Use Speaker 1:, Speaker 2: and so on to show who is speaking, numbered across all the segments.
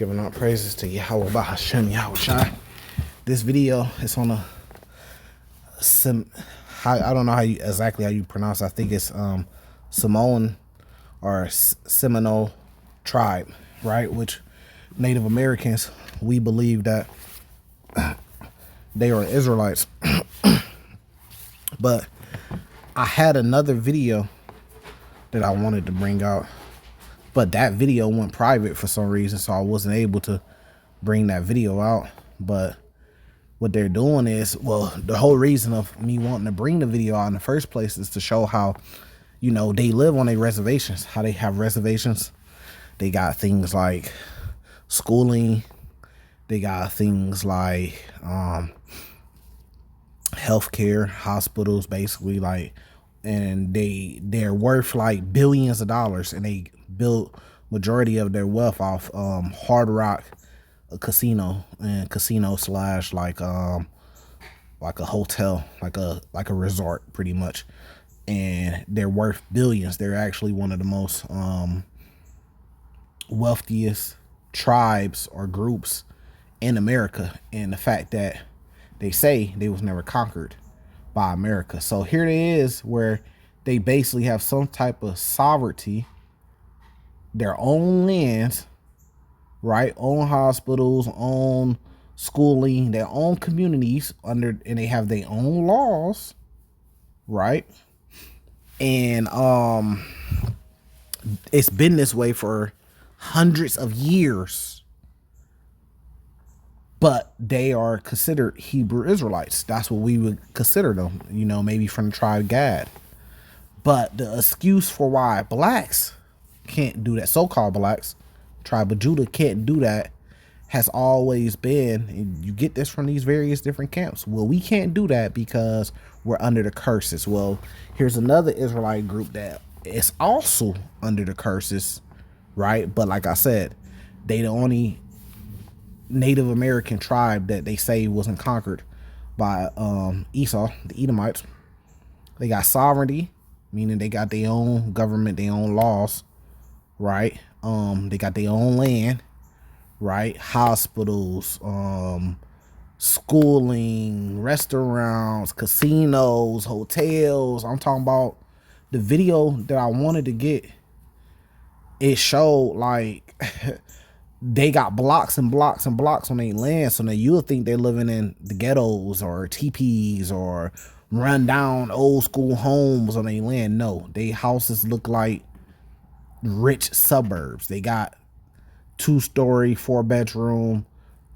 Speaker 1: giving out praises to Yahweh Bahashem Yahweh Shai. This video is on a I don't know exactly how you pronounce it. I think it's Samoan or Seminole tribe, right? Which Native Americans, we believe that they are Israelites. But I had another video that I wanted to bring out, but that video went private for some reason, so I wasn't able to bring that video out. But what they're doing is, well, the whole reason of me wanting to bring the video out in the first place is to show how, you know, they live on their reservations, how they have reservations. They got things like schooling. They got things like healthcare, hospitals, basically, like, and they're worth like billions of dollars, and they built majority of their wealth off Hard Rock, a casino, and casino slash like a hotel, like a resort, pretty much. And they're worth billions. They're actually one of the most wealthiest tribes or groups in America. And the fact that they say they was never conquered by America. So here it is, where they basically have some type of sovereignty, their own lands, right? Own hospitals, own schooling, their own communities and they have their own laws, right? And it's been this way for hundreds of years. But they are considered Hebrew Israelites. That's what we would consider them, you know, maybe from the tribe Gad. But the excuse for why blacks can't do that, so-called blacks, tribe of Judah can't do that, has always been, and you get this from these various different camps, well, we can't do that because we're under the curses. Well, here's another Israelite group that is also under the curses, right? But like I said, they the only Native American tribe that they say wasn't conquered by Esau, the Edomites. They got sovereignty, meaning they got their own government, their own laws, right? They got their own land, right? Hospitals, schooling, restaurants, casinos, hotels. I'm talking about the video that I wanted to get. It showed like they got blocks and blocks and blocks on their land. So now you'll think they're living in the ghettos or teepees or run down old school homes on their land. No, their houses look like rich suburbs. They got 2-story, 4-bedroom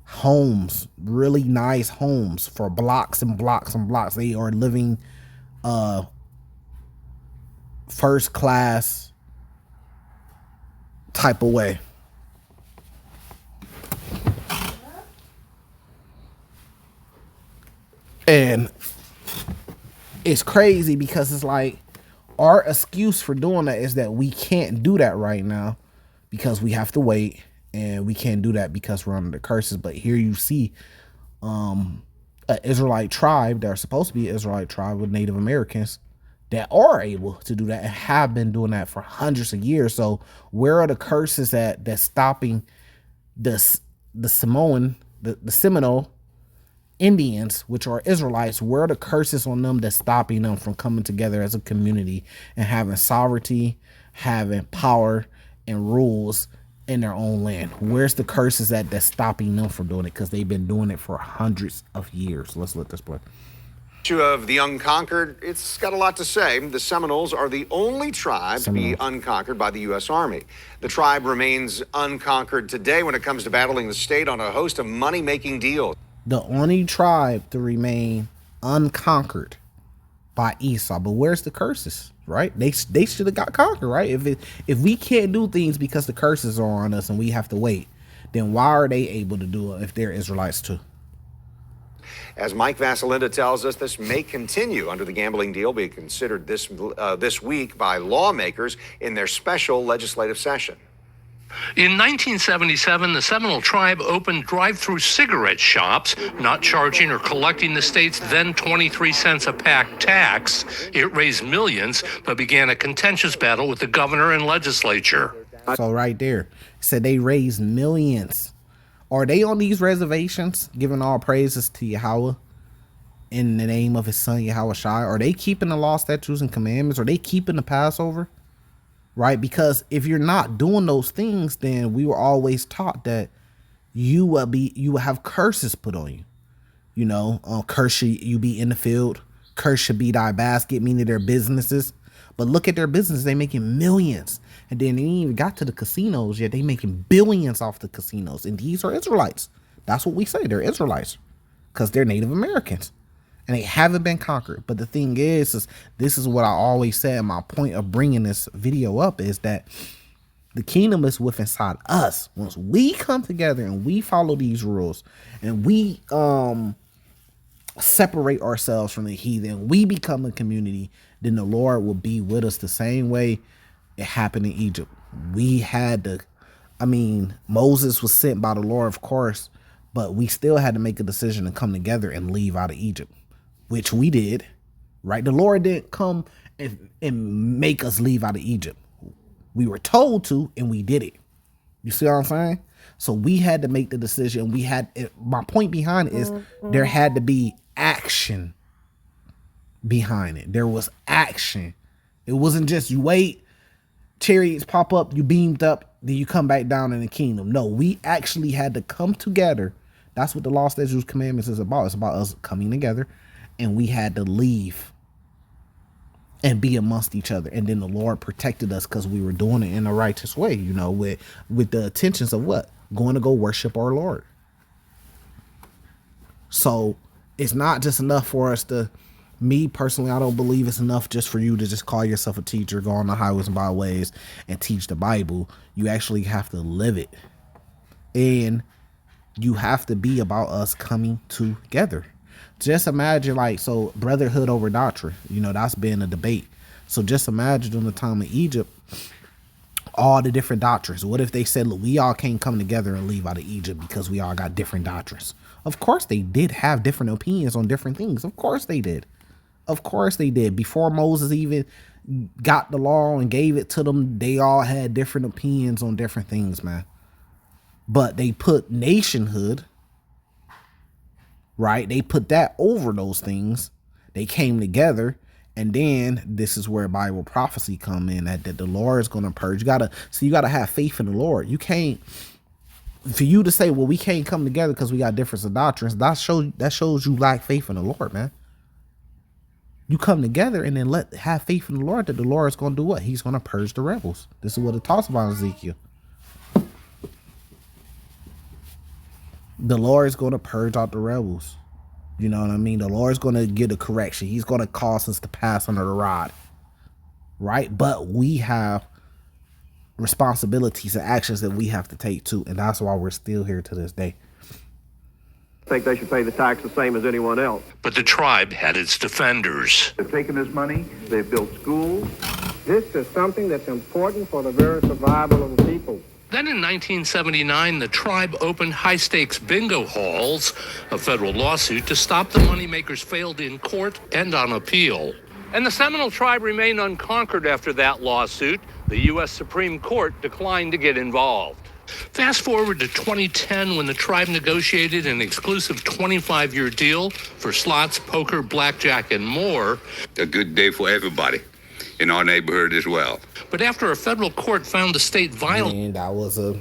Speaker 1: homes, really nice homes for blocks and blocks and blocks. They are living first class type of way. And it's crazy because it's like our excuse for doing that is that we can't do that right now because we have to wait, and we can't do that because we're under the curses. But here you see an Israelite tribe that are supposed to be an Israelite tribe with Native Americans that are able to do that and have been doing that for hundreds of years. So where are the curses that's stopping the Samoan, the Seminole Indians, which are Israelites? Where are the curses on them that's stopping them from coming together as a community and having sovereignty, having power and rules in their own land? Where's the curses that's stopping them from doing it? Because they've been doing it for hundreds of years. Let's let this play.
Speaker 2: Issue of the unconquered, it's got a lot to say. The Seminoles are the only tribe to be unconquered by the U.S. Army. The tribe remains unconquered today when it comes to battling the state on a host of money-making deals.
Speaker 1: The only tribe to remain unconquered by Esau. But where's the curses, right? They should have got conquered, right? If we can't do things because the curses are on us and we have to wait, then why are they able to do it if they're Israelites too?
Speaker 2: As Mike Vasalinda tells us, this may continue under the gambling deal being considered this week by lawmakers in their special legislative session.
Speaker 3: In 1977, the Seminole tribe opened drive-through cigarette shops, not charging or collecting the state's then 23 cents a pack tax. It raised millions, but began a contentious battle with the governor and legislature.
Speaker 1: So right there, said they raised millions Are they on these reservations giving all praises to Yahweh in the name of his son Yahweh Shai? Are they keeping the law, statutes, and commandments? Are they keeping the Passover? Right? Because if you're not doing those things, then we were always taught that you will have curses put on you. You know, curse should you be in the field. Curse should be thy basket, meaning their businesses. But look at their business. They making millions. And then they ain't even got to the casinos yet. They making billions off the casinos. And these are Israelites. That's what we say. They're Israelites. Because they're Native Americans. And they haven't been conquered. But the thing is this is what I always said. My point of bringing this video up is that the kingdom is within inside us. Once we come together and we follow these rules and we separate ourselves from the heathen, we become a community, then the Lord will be with us the same way it happened in Egypt. Moses was sent by the Lord, of course, but we still had to make a decision to come together and leave out of Egypt, which we did, right? The Lord didn't come and make us leave out of Egypt. We were told to, and we did it. You see what I'm saying? So we had to make the decision. My point behind it is there had to be action behind it. There was action. It wasn't just you wait, chariots pop up, you beamed up, then you come back down in the kingdom. No, we actually had to come together. That's what the law, statutes, commandments is about. It's about us coming together, and we had to leave and be amongst each other. And then the Lord protected us because we were doing it in a righteous way, you know, with the intentions of what? Going to go worship our Lord. So it's not just enough for us to, me personally, I don't believe it's enough just for you to just call yourself a teacher, go on the highways and byways and teach the Bible. You actually have to live it. And you have to be about us coming together. Just imagine, so brotherhood over doctrine, you know, that's been a debate. So just imagine during the time of Egypt, all the different doctrines. What if they said, look, we all can't come together and leave out of Egypt because we all got different doctrines? Of course they did have different opinions on different things. Of course they did. Of course they did. Before Moses even got the law and gave it to them, they all had different opinions on different things, man. But they put nationhood, right? They put that over those things. They came together, and then this is where Bible prophecy come in, that the Lord is going to purge. You gotta have faith in the Lord. You can't, for you to say, well, we can't come together because we got difference of doctrines, that shows you lack faith in the Lord, man. You come together and then have faith in the Lord that the Lord is going to do what? He's going to purge the rebels. This is what it talks about in Ezekiel. The Lord is going to purge out the rebels. You know what I mean? The Lord is going to get a correction. He's going to cause us to pass under the rod. Right? But we have responsibilities and actions that we have to take too. And that's why we're still here to this day.
Speaker 4: I think they should pay the tax the same as anyone else.
Speaker 3: But the tribe had its defenders.
Speaker 5: They've taken this money, they've built schools.
Speaker 6: This is something that's important for the very survival of the people.
Speaker 3: Then in 1979, the tribe opened high-stakes bingo halls, a federal lawsuit to stop the moneymakers failed in court and on appeal. And the Seminole tribe remained unconquered after that lawsuit. The U.S. Supreme Court declined to get involved. Fast forward to 2010 when the tribe negotiated an exclusive 25-year deal for slots, poker, blackjack, and more.
Speaker 7: A good day for everybody in our neighborhood as well.
Speaker 3: But after a federal court found the state violent...
Speaker 1: And that was let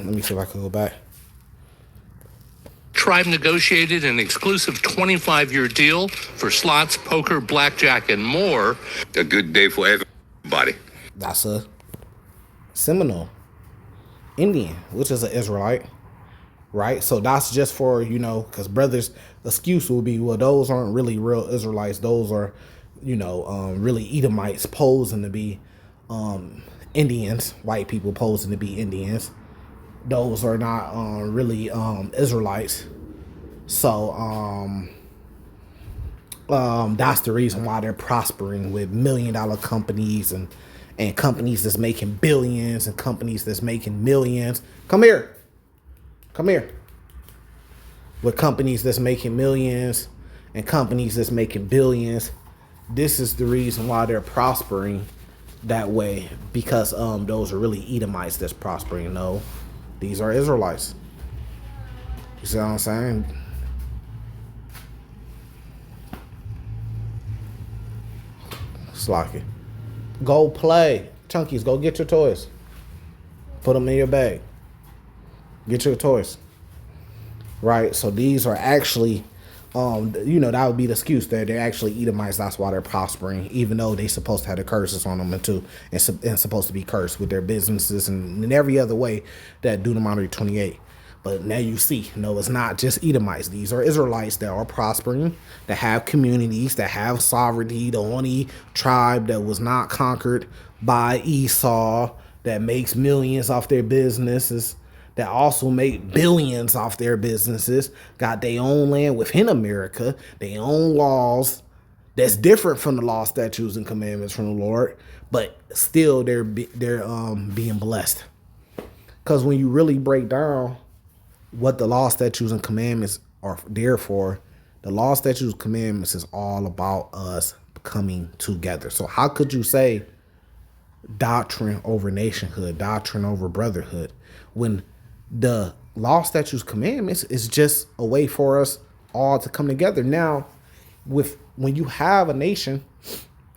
Speaker 1: me see if I can go back.
Speaker 3: Tribe negotiated an exclusive 25-year deal for slots, poker, blackjack, and more.
Speaker 7: A good day for everybody.
Speaker 1: That's a Seminole Indian, which is an Israelite, right? So that's just for, you know, because brothers' excuse will be, well, those aren't really real Israelites. Those are, you know, really Edomites posing to be Indians, white people posing to be Indians. Those are not really Israelites. So that's the reason why they're prospering with $1 million companies and companies that's making billions and companies that's making millions. Come here. With companies that's making millions and companies that's making billions. This is the reason why they're prospering that way, because those are really Edomites that's prospering. No, These are Israelites. You see what I'm saying? Slocky. Go play. Chunkies, go get your toys. Put them in your bag. Get your toys. Right? So these are actually, that would be the excuse that they're actually Edomites. That's why they're prospering, even though they're supposed to have the curses on them and supposed to be cursed with their businesses and in every other way that Deuteronomy 28. But now you see, no, it's not just Edomites. These are Israelites that are prospering, that have communities, that have sovereignty, the only tribe that was not conquered by Esau, that makes millions off their businesses, that also make billions off their businesses, got their own land within America, their own laws that's different from the law, statutes, and commandments from the Lord, but still they're being blessed. Because when you really break down what the law, statutes, and commandments are there for, the law, statutes, commandments is all about us coming together. So how could you say doctrine over nationhood, doctrine over brotherhood, when the law, statutes, commandments is just a way for us all to come together? Now, when you have a nation,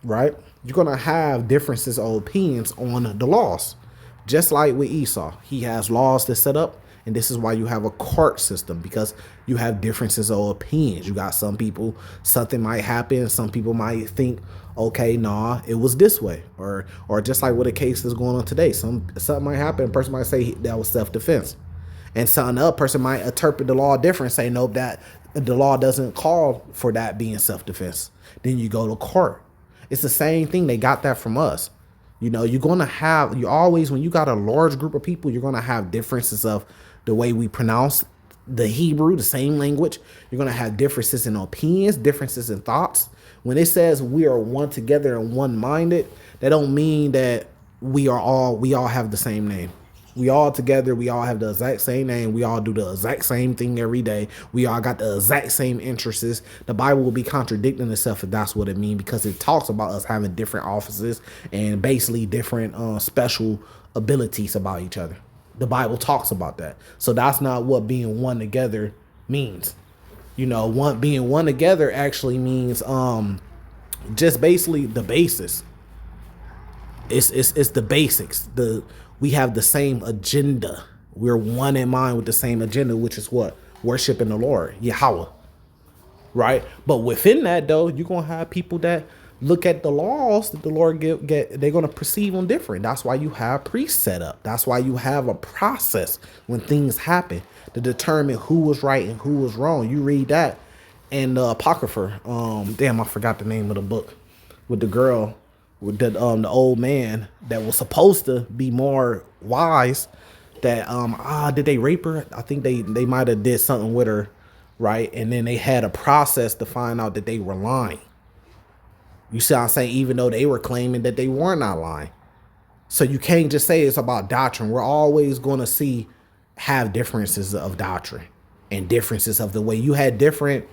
Speaker 1: right, you're going to have differences of opinions on the laws. Just like with Esau, he has laws to set up. And this is why you have a court system, because you have differences of opinions. You got some people, something might happen. Some people might think, okay, nah, it was this way. Or just like with a case that's going on today, something might happen. A person might say that was self-defense. And another person might interpret the law different, say, nope, that the law doesn't call for that being self-defense. Then you go to court. It's the same thing. They got that from us. You're going to have, when you got a large group of people, you're going to have differences of the way we pronounce the Hebrew, the same language. You're going to have differences in opinions, differences in thoughts. When it says we are one together and one-minded, that don't mean that we all have the same name. We all together, we all have the exact same name. We all do the exact same thing every day. We all got the exact same interests. The Bible will be contradicting itself if that's what it means, because it talks about us having different offices and basically different special abilities about each other. The Bible talks about that. So that's not what being one together means. Being one together actually means just basically the basis. It's the basics. We have the same agenda. We're one in mind with the same agenda, which is what? Worshiping the Lord, Yahweh. Right? But within that, though, you're going to have people that look at the laws that the Lord they're going to perceive them different. That's why you have priests set up. That's why you have a process when things happen to determine who was right and who was wrong. You read that in the Apocrypha. I forgot the name of the book with the girl, with the old man that was supposed to be more wise. That did they rape her? I think they might have did something with her, right? And then they had a process to find out that they were lying. You see what I'm saying? Even though they were claiming that they were not lying. So you can't just say it's about doctrine. We're always going to have differences of doctrine and differences of the way. You had different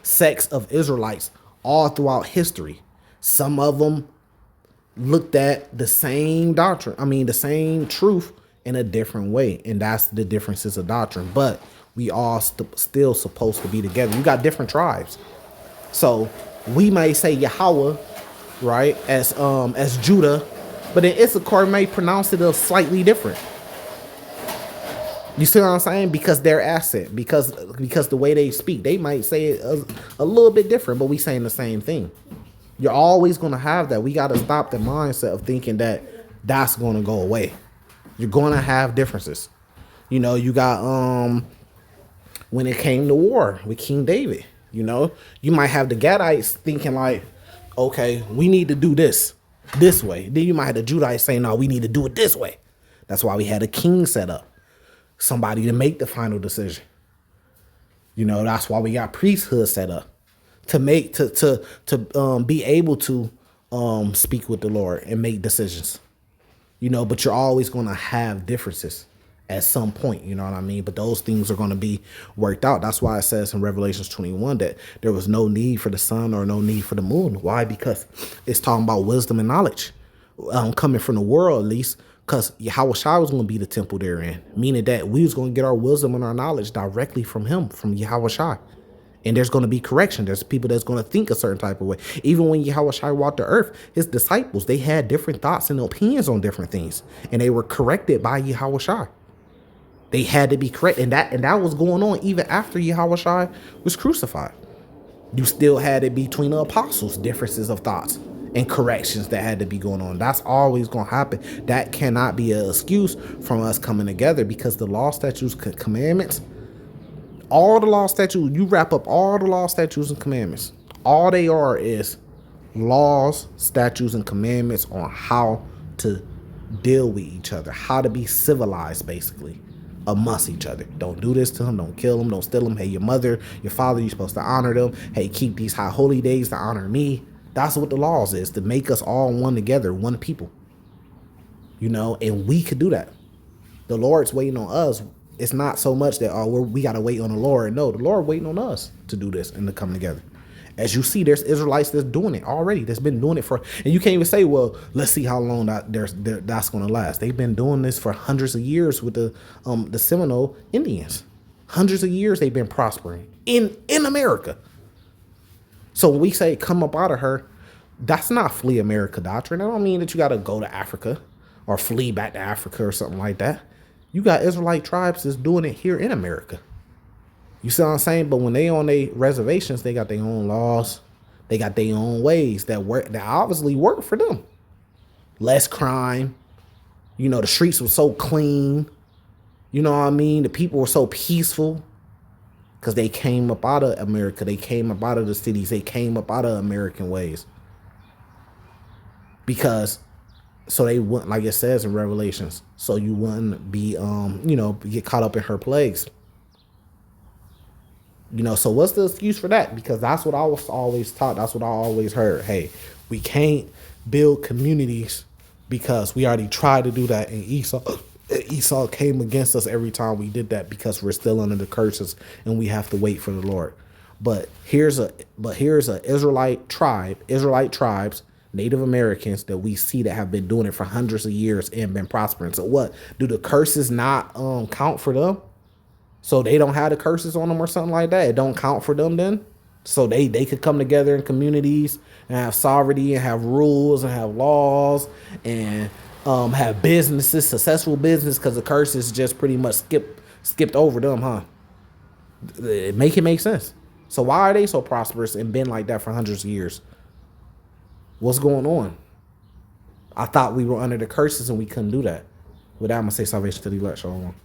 Speaker 1: sects of Israelites all throughout history. Some of them looked at the same the same truth in a different way. And that's the differences of doctrine. But we all still supposed to be together. You got different tribes. So we may say Yahweh, right, as Judah, but then Issachar may pronounce it a slightly different. You see what I'm saying? Because their accent, because the way they speak, they might say it a little bit different, but we saying the same thing. You're always going to have that. We got to stop the mindset of thinking that that's going to go away. You're going to have differences. You got when it came to war with King David. You might have the Gadites thinking like, okay, we need to do this way. Then you might have the Judites saying, no, we need to do it this way. That's why we had a king set up, somebody to make the final decision. That's why we got priesthood set up to be able to speak with the Lord and make decisions. But you're always going to have differences at some point, you know what I mean? But those things are going to be worked out. That's why it says in Revelations 21 that there was no need for the sun or no need for the moon. Why? Because it's talking about wisdom and knowledge, coming from the world, at least Because Yahushua was going to be the temple therein, meaning that we was going to get our wisdom and our knowledge directly from him, from Yahushua. And there's going to be correction. There's people that's going to think a certain type of way. Even when Yahushua walked the earth, his disciples, they had different thoughts and opinions on different things. And they were corrected by Yahushua. They had to be corrected. And that was going on even after Yahushua was crucified. You still had it between the apostles, differences of thoughts and corrections that had to be going on. That's always going to happen. That cannot be an excuse from us coming together, because the law, statutes, commandments, all the law, statutes, you wrap up all the law, statutes, and commandments. All they are is laws, statutes, and commandments on how to deal with each other, how to be civilized, basically, amongst each other. Don't do this to them. Don't kill them. Don't steal them. Hey, your mother, your father, you're supposed to honor them. Hey, keep these high holy days to honor me. That's what the laws is, to make us all one together, one people. And we could do that. The Lord's waiting on us. It's not so much that we got to wait on the Lord. No, the Lord waiting on us to do this and to come together. As you see, there's Israelites that's doing it already. That's been doing it for, and you can't even say, well, let's see how long that's going to last. They've been doing this for hundreds of years with the Seminole Indians. Hundreds of years they've been prospering in America. So when we say come up out of her, that's not flee America doctrine. I don't mean that you got to go to Africa or flee back to Africa or something like that. You got Israelite tribes that's doing it here in America. You see what I'm saying? But when they on their reservations, they got their own laws. They got their own ways that obviously work for them. Less crime. The streets were so clean. You know what I mean? The people were so peaceful. Because they came up out of America. They came up out of the cities. They came up out of American ways. Because, so they wouldn't, like it says in Revelations, so you wouldn't be, get caught up in her plagues. So what's the excuse for that? Because that's what I was always taught. That's what I always heard. Hey, we can't build communities because we already tried to do that, and Esau came against us every time we did that, because we're still under the curses and we have to wait for the Lord. But here's a Israelite tribes, Native Americans that we see that have been doing it for hundreds of years and been prospering. So what? Do the curses not count for them? So they don't have the curses on them or something like that? It don't count for them then? So they could come together in communities and have sovereignty and have rules and have laws and have businesses, successful business, because the curses just pretty much skipped over them, huh? It make sense. So why are they so prosperous and been like that for hundreds of years? What's going on? I thought we were under the curses and we couldn't do that. With that, I'm going to say salvation to the elect. Shalom.